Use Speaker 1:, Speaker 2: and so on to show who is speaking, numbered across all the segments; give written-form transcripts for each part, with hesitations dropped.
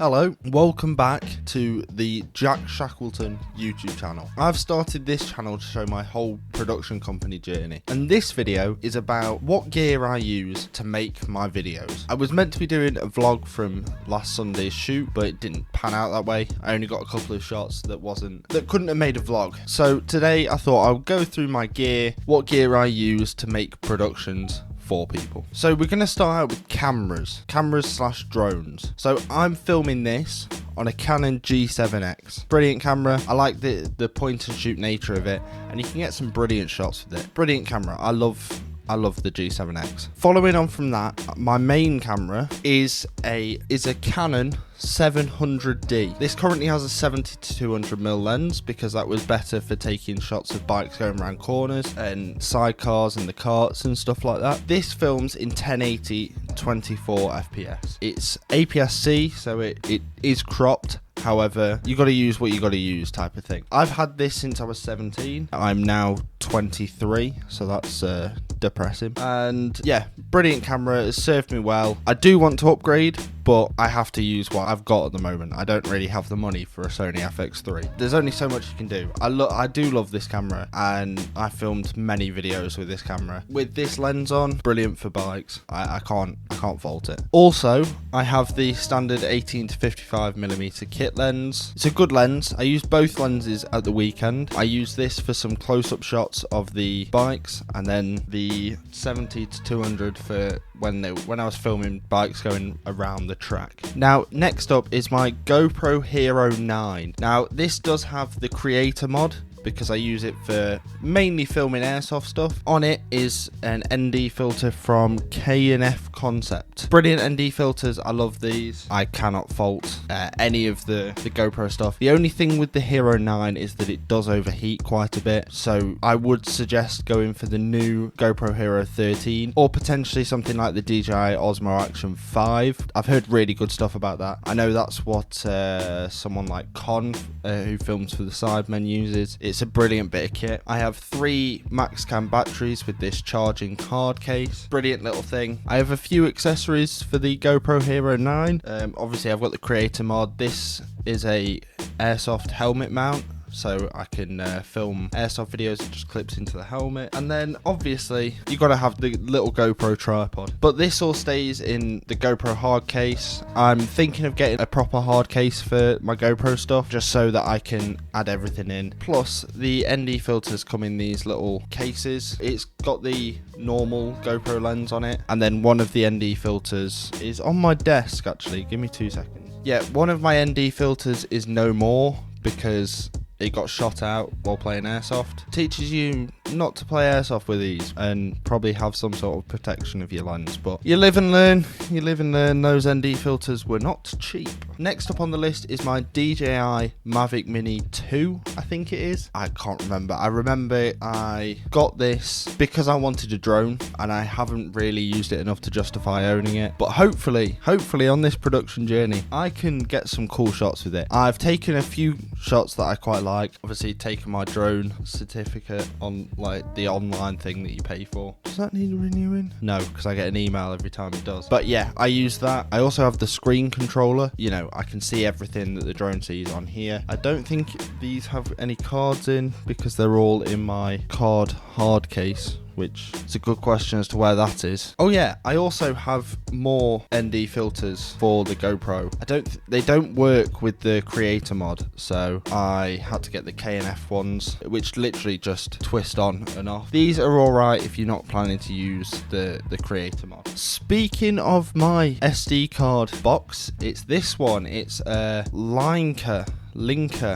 Speaker 1: Hello, welcome back to the Jack Shackleton YouTube channel. I've started this channel to show my whole production company journey, and this video is about what gear I use to make my videos. I was meant to be doing a vlog from last Sunday's shoot, but it didn't pan out that way. I only got a couple of shots that couldn't have made a vlog. So today I thought I'll go through my gear, what gear I use to make productions for people. So we're going to start out with cameras / drones. So I'm filming this on a Canon G7X. Brilliant camera. I like the point and shoot nature of it, and you can get some brilliant shots with it. Brilliant camera. I love the G7X. Following on from that, my main camera is a Canon 700D. This currently has a 70 to 200mm lens because that was better for taking shots of bikes going around corners and sidecars and the carts and stuff like that. This films in 1080 24 FPS. It's APS-C, so it is cropped. However, you got to use what you got to use type of thing. I've had this since I was 17. I'm now 23, so that's depressing. And yeah, brilliant camera. It's served me well. I do want to upgrade, but I have to use what I've got at the moment. I don't really have the money for a Sony FX3. There's only so much you can do. I do love this camera, and I filmed many videos with this camera. With this lens on, brilliant for bikes. I can't fault it. Also, I have the standard 18 to 55mm kit lens. It's a good lens. I use both lenses at the weekend. I use this for some close-up shots of the bikes, and then the 70 to 200 for when I was filming bikes going around the track. Now, next up is my GoPro Hero 9. Now, this does have the creator mod, because I use it for mainly filming airsoft stuff. On it is an ND filter from K&F Concept. Brilliant ND filters. I love these. I cannot fault any of the GoPro stuff. The only thing with the Hero 9 is that it does overheat quite a bit, so I would suggest going for the new GoPro Hero 13 or potentially something like the DJI Osmo Action 5. I've heard really good stuff about that. I know that's what someone like Con, who films for the Sidemen, uses. It's a brilliant bit of kit. I have 3 MaxCam batteries with this charging card case. Brilliant little thing. I have a few accessories for the GoPro Hero 9. Obviously, I've got the creator mod. This is a airsoft helmet mount, so I can film airsoft videos. It just clips into the helmet. And then obviously you got to have the little GoPro tripod, but this all stays in the GoPro hard case. I'm thinking of getting a proper hard case for my GoPro stuff, just so that I can add everything in. Plus the ND filters come in these little cases. It's got the normal GoPro lens on it, and then one of the ND filters is on my desk actually. Give me 2 seconds. Yeah, one of my ND filters is no more because it got shot out while playing airsoft. Teaches you not to play airsoft with these, and probably have some sort of protection of your lens, but you live and learn. Those ND filters were not cheap. Next up on the list is my DJI Mavic Mini 2, I think it is. I can't remember. I remember I got this because I wanted a drone, and I haven't really used it enough to justify owning it. But hopefully on this production journey, I can get some cool shots with it. I've taken a few shots that I quite like. Obviously taken my drone certificate on like the online thing that you pay for. Does that need renewing? No, because I get an email every time it does. But yeah, I use that. I also have the screen controller. You know, I can see everything that the drone sees on here. I don't think these have any cards in because they're all in my card hard case, which is a good question as to where that is. Oh yeah, I also have more ND filters for the GoPro. They don't work with the creator mod, so I had to get the K&F ones, which literally just twist on and off. These are alright if you're not planning to use the creator mod. Speaking of my SD card box, it's this one. It's a Linker.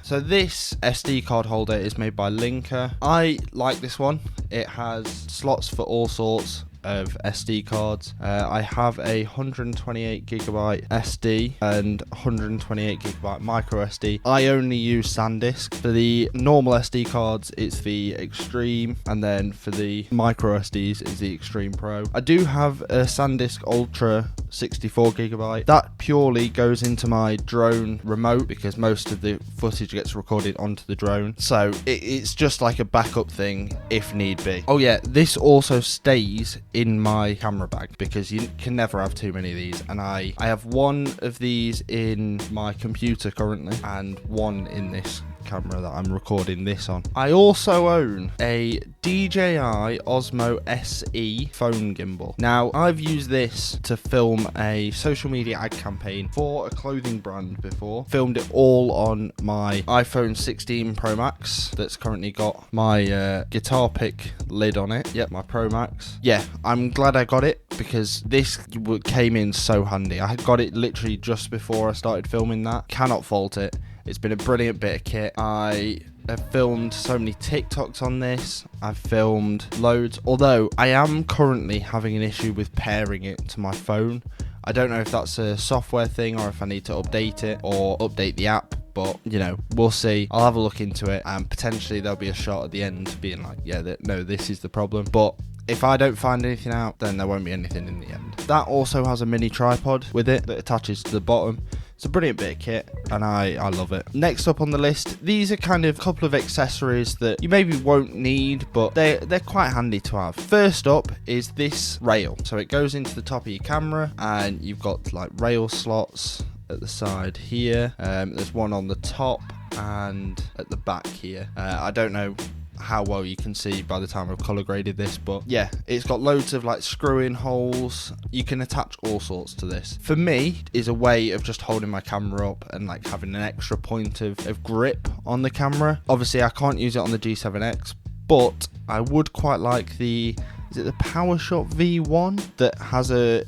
Speaker 1: So this SD card holder is made by Linker. I like this one. It has slots for all sorts of SD cards. I have a 128GB SD and 128GB micro SD. I only use SanDisk. For the normal SD cards, it's the Extreme, and then for the micro SDs, it's the Extreme Pro. I do have a SanDisk Ultra 64GB. That purely goes into my drone remote because most of the footage gets recorded onto the drone, so it's just like a backup thing if need be. Oh yeah, this also stays in my camera bag because you can never have too many of these, and I have one of these in my computer currently and one in this camera that I'm recording this on. I also own a DJI Osmo SE phone gimbal. Now, I've used this to film a social media ad campaign for a clothing brand before. Filmed it all on my iPhone 16 Pro Max that's currently got my guitar pick lid on it. Yep, my Pro Max. Yeah, I'm glad I got it because this came in so handy. I had got it literally just before I started filming that. Cannot fault it. It's been a brilliant bit of kit. I have filmed so many TikToks on this. I've filmed loads, although I am currently having an issue with pairing it to my phone. I don't know if that's a software thing or if I need to update it or update the app, but you know, we'll see. I'll have a look into it, and potentially there'll be a shot at the end being like, yeah, no, this is the problem. But if I don't find anything out, then there won't be anything in the end. That also has a mini tripod with it that attaches to the bottom. It's a brilliant bit of kit, and I love it. Next up on the list, these are kind of a couple of accessories that you maybe won't need, but they're quite handy to have. First up is this rail. So it goes into the top of your camera, and you've got like rail slots at the side here. There's one on the top and at the back here. I don't know how well you can see by the time I've color graded this, but yeah, it's got loads of like screw-in holes. You can attach all sorts to this. For me, is a way of just holding my camera up and like having an extra point of grip on the camera. Obviously I can't use it on the G7X, but I would quite like the, is it the PowerShot V1 that has a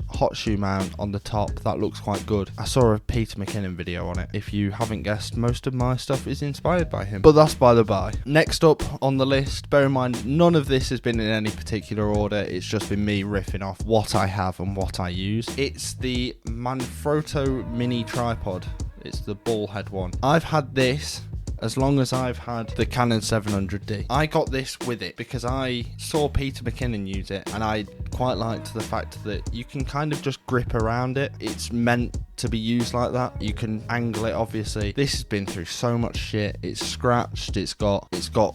Speaker 1: hot shoe mount on the top that looks quite good. I saw a Peter McKinnon video on it. If you haven't guessed, most of my stuff is inspired by him, but that's by the by. Next up on the list, bear in mind none of this has been in any particular order, it's just been me riffing off what I have and what I use. It's the Manfrotto mini tripod. It's the ball head one. I've had this as long as I've had the Canon 700D. I got this with it because I saw Peter McKinnon use it, and I quite liked the fact that you can kind of just grip around it. It's meant to be used like that. You can angle it, obviously. This has been through so much shit. It's scratched, it's got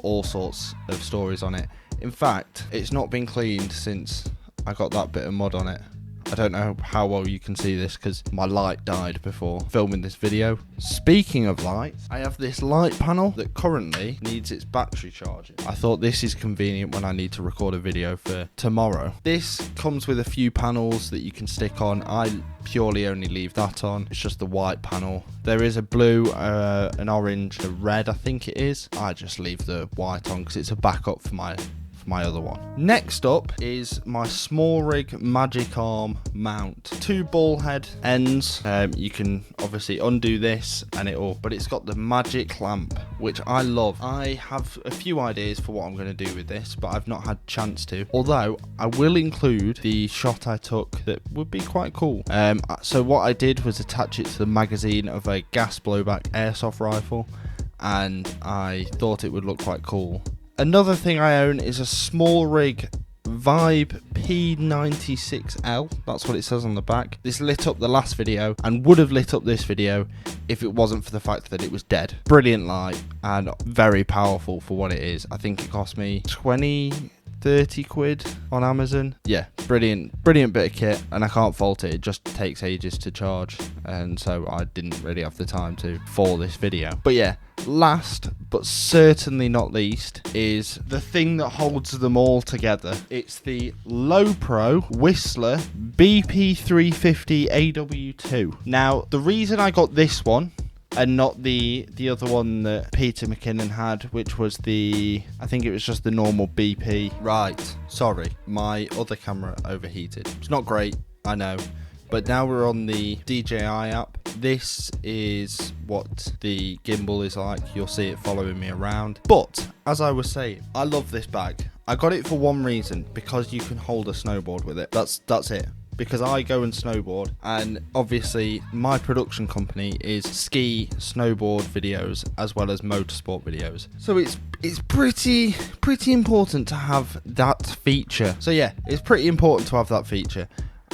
Speaker 1: all sorts of stories on it. In fact, it's not been cleaned since I got that bit of mud on it. I don't know how well you can see this because my light died before filming this video. Speaking of lights, I have this light panel that currently needs its battery charging. I thought this is convenient when I need to record a video for tomorrow. This comes with a few panels that you can stick on. I purely only leave that on. It's just the white panel. There is a blue, an orange, a red, I think it is. I just leave the white on because it's a backup for my other one. Next up is my SmallRig Magic Arm mount. Two ball head ends. You can obviously undo this and but it's got the magic clamp, which I love. I have a few ideas for what I'm going to do with this, but I've not had a chance to. Although I will include the shot I took that would be quite cool. So what I did was attach it to the magazine of a gas blowback airsoft rifle, and I thought it would look quite cool. Another thing I own is a SmallRig Vibe P96L. That's what it says on the back. This lit up the last video and would have lit up this video if it wasn't for the fact that it was dead. Brilliant light and very powerful for what it is. I think it cost me 30 quid on Amazon. Yeah, brilliant bit of kit, and I can't fault it. It just takes ages to charge, and so I didn't really have the time for this video. But yeah, last but certainly not least is the thing that holds them all together. It's the Lowepro Whistler BP350 AW2. Now, the reason I got this one and not the other one that Peter McKinnon had, which was I think it was just the normal BP. Right, sorry, my other camera overheated. It's not great, I know, but now we're on the DJI app. This is what the gimbal is like. You'll see it following me around. But as I was saying, I love this bag. I got it for one reason, because you can hold a snowboard with it. That's it. Because I go and snowboard, and obviously my production company is ski, snowboard videos as well as motorsport videos. So it's pretty important to have that feature. So yeah, it's pretty important to have that feature.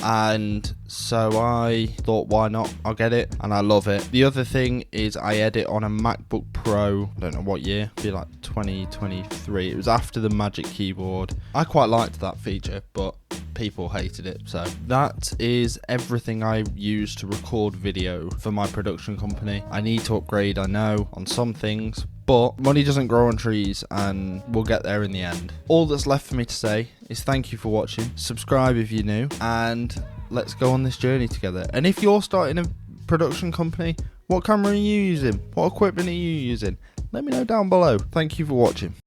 Speaker 1: and so I thought, why not? I'll get it, and I love it. The other thing is I edit on a MacBook Pro, I don't know what year, it'd be like 2023. It was after the Magic Keyboard. I quite liked that feature, but people hated it. So that is everything I use to record video for my production company. I need to upgrade, I know, on some things, but money doesn't grow on trees, and we'll get there in the end. All that's left for me to say is thank you for watching. Subscribe if you're new, and let's go on this journey together. And if you're starting a production company, what camera are you using? What equipment are you using? Let me know down below. Thank you for watching.